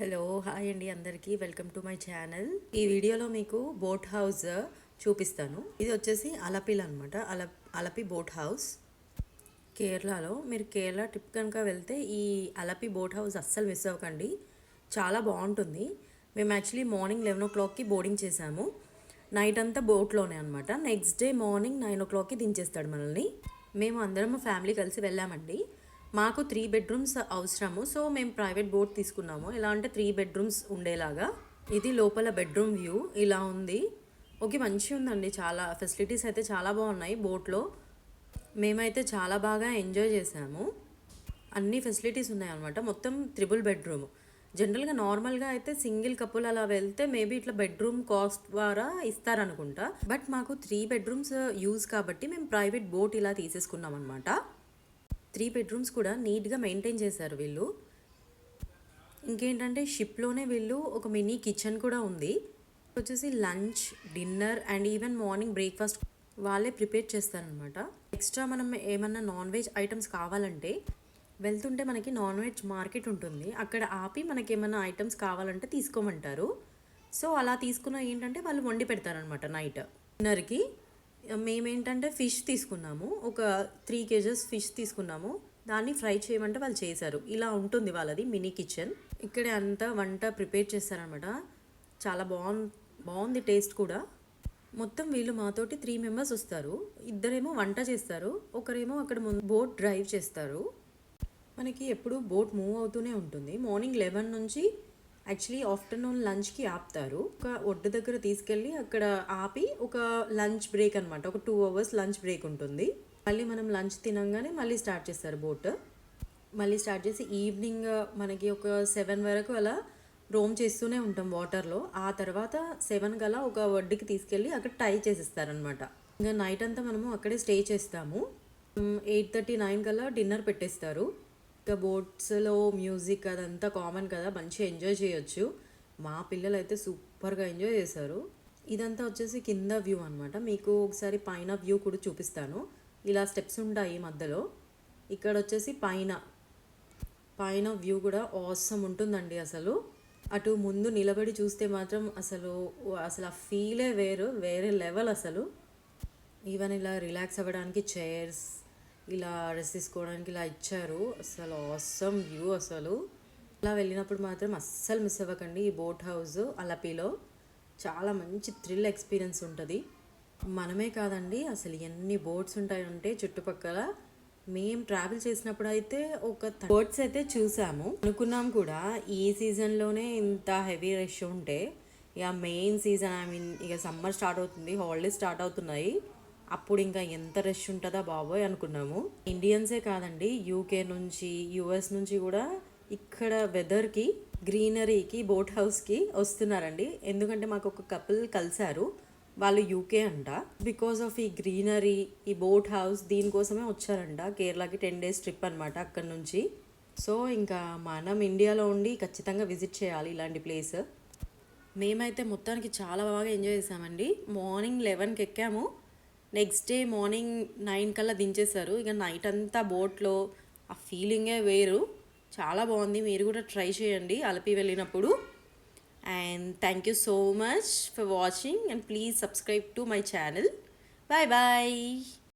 Hello hi అండి అందరికీ welcome to my channel. ఈ వీడియోలో మీకు బోట్ హౌస్ చూపిస్తాను. ఇది వచ్చేసి అలపిల్ అనమాట. అలపి బోట్ హౌస్ కేరళలో. మీరు కేరళ ట్రిప్ కనుక వెళ్తే ఈ అలపి బోట్ హౌస్ అస్సలు మిస్ అవ్వకండి, చాలా బాగుంటుంది. మేము యాక్చువల్లీ మార్నింగ్ 11 o'clockకి బోర్డింగ్ చేసాము. నైట్ అంతా బోట్లోనే అనమాట. నెక్స్ట్ డే మార్నింగ్ 9 o'clockకి దించేస్తాడు మనల్ని. మేము అందరం ఫ్యామిలీ కలిసి వెళ్ళామండి. మాకు 3 bedrooms అవసరము, సో మేము ప్రైవేట్ బోట్ తీసుకున్నాము. ఎలా అంటే 3 bedrooms ఉండేలాగా. ఇది లోపల బెడ్రూమ్ వ్యూ ఇలా ఉంది. ఓకే, మంచిగా ఉందండి. చాలా ఫెసిలిటీస్ అయితే చాలా బాగున్నాయి బోట్లో. మేమైతే చాలా బాగా ఎంజాయ్ చేసాము. అన్ని ఫెసిలిటీస్ ఉన్నాయి అనమాట. మొత్తం 3 bedroom. జనరల్గా నార్మల్గా అయితే సింగిల్ కపుల్ అలా వెళ్తే మేబీ ఇట్లా బెడ్రూమ్ కాస్ట్ ద్వారా ఇస్తారనుకుంటా. బట్ మాకు 3 bedrooms యూజ్ కాబట్టి మేము ప్రైవేట్ బోట్ ఇలా తీసేసుకున్నాం అనమాట. 3 bedrooms కూడా నీట్గా మెయింటైన్ చేశారు వీళ్ళు. ఇంకేంటంటే షిప్లోనే వీళ్ళు ఒక మినీ కిచెన్ కూడా ఉంది. వచ్చేసి lunch, dinner and even morning breakfast వాళ్ళే ప్రిపేర్ చేస్తారనమాట. ఎక్స్ట్రా మనం ఏమన్నా నాన్ వెజ్ ఐటమ్స్ కావాలంటే వెళ్తుంటే మనకి నాన్ వెజ్ మార్కెట్ ఉంటుంది, అక్కడ ఆపి మనకి ఏమైనా ఐటమ్స్ కావాలంటే తీసుకోమంటారు. సో అలా తీసుకున్న ఏంటంటే వాళ్ళు వండి పెడతారనమాట నైట్ డిన్నర్కి. మేమేంటంటే ఫిష్ తీసుకున్నాము, ఒక 3 kgs ఫిష్ తీసుకున్నాము. దాన్ని ఫ్రై చేయమంటే వాళ్ళు చేశారు. ఇలా ఉంటుంది వాళ్ళది మినీ కిచెన్. ఇక్కడే అంతా వంట ప్రిపేర్ చేస్తారనమాట. చాలా బాగుంది టేస్ట్ కూడా. మొత్తం వీళ్ళు మాతోటి 3 members వస్తారు. ఇద్దరేమో వంట చేస్తారు, ఒకరేమో అక్కడ ముందు బోట్ డ్రైవ్ చేస్తారు. మనకి ఎప్పుడు బోట్ మూవ్ అవుతూనే ఉంటుంది. మార్నింగ్ 11 నుంచి యాక్చువల్లీ ఆఫ్టర్నూన్ లంచ్కి ఆపుతారు. ఒక ఒడ్డు దగ్గర తీసుకెళ్ళి అక్కడ ఆపి ఒక లంచ్ బ్రేక్ అనమాట, ఒక 2 hours లంచ్ బ్రేక్ ఉంటుంది. మళ్ళీ మనం లంచ్ తినంగానే మళ్ళీ స్టార్ట్ చేస్తారు బోట్. మళ్ళీ స్టార్ట్ చేసి ఈవినింగ్ మనకి ఒక 7 వరకు అలా రోమ్ చేస్తూనే ఉంటాం వాటర్లో. ఆ తర్వాత 7 కల్లా ఒక ఒడ్డుకి తీసుకెళ్ళి అక్కడ టై చేసేస్తారనమాట. ఇంకా నైట్ అంతా మనము అక్కడే స్టే చేస్తాము. 8:30, 9 కల్లా డిన్నర్ పెట్టేస్తారు. ఇంకా బోట్స్లో మ్యూజిక్ అదంతా కామన్ కదా, మంచిగా ఎంజాయ్ చేయొచ్చు. మా పిల్లలు అయితే సూపర్గా ఎంజాయ్ చేశారు. ఇదంతా వచ్చేసి కింద వ్యూ అనమాట. మీకు ఒకసారి పైన వ్యూ కూడా చూపిస్తాను. ఇలా స్టెప్స్ ఉంటాయి మధ్యలో. ఇక్కడ వచ్చేసి పైన వ్యూ కూడా ఆసమ్ ఉంటుందండి అసలు. అటు ముందు నిలబడి చూస్తే మాత్రం అసలు ఆ ఫీలే వేరే లెవెల్ అసలు. ఈవెన్ ఇలా రిలాక్స్ అవ్వడానికి చైర్స్, ఇలా రెస్ట్ తీసుకోవడానికి ఇలా ఇచ్చారు. అసలు ఆసమ్ వ్యూ అసలు. ఇలా వెళ్ళినప్పుడు మాత్రం అస్సలు మిస్ అవ్వకండి ఈ బోట్ హౌస్ అలపిలో. చాలా మంచి థ్రిల్ ఎక్స్పీరియన్స్ ఉంటుంది. మనమే కాదండి, అసలు ఎన్ని బోట్స్ ఉంటాయంటే చుట్టుపక్కల. మేము ట్రావెల్ చేసినప్పుడు అయితే ఒక బోట్స్ అయితే చూసాము. అనుకున్నాం కూడా ఈ సీజన్లోనే ఇంత హెవీ రష్ ఉంటే, ఇక మెయిన్ సీజన్ ఇక సమ్మర్ స్టార్ట్ అవుతుంది, హాలిడేస్ స్టార్ట్ అవుతున్నాయి, అప్పుడు ఇంకా ఎంత రష్ ఉంటుందా బాబోయ్ అనుకున్నాము. ఇండియన్సే కాదండి, యూకే నుంచి, యుఎస్ నుంచి కూడా ఇక్కడ వెదర్కి, గ్రీనరీకి, బోట్ హౌస్కి వస్తున్నారండి. ఎందుకంటే మాకు ఒక కపుల్ కలిశారు, వాళ్ళు యూకే అంట. బికాస్ ఆఫ్ ఈ గ్రీనరీ, ఈ బోట్ హౌస్, దీనికోసమే వచ్చారంట. కేరళకి 10 days ట్రిప్ అనమాట అక్కడ నుంచి. సో ఇంకా మనం ఇండియాలో ఉండి ఖచ్చితంగా విజిట్ చేయాలి ఇలాంటి ప్లేస్. మేమైతే మొత్తానికి చాలా బాగా ఎంజాయ్ చేసామండి. మార్నింగ్ 11కి ఎక్కాము, నెక్స్ట్ డే మార్నింగ్ 9 కల్లా దించేశారు. ఇక నైట్ అంతా బోట్లో ఆ ఫీలింగే వేరు. చాలా బాగుంది. మీరు కూడా ట్రై చేయండి అలపి వెళ్ళినప్పుడు. And thank you so much for watching and please subscribe to my channel. Bye bye.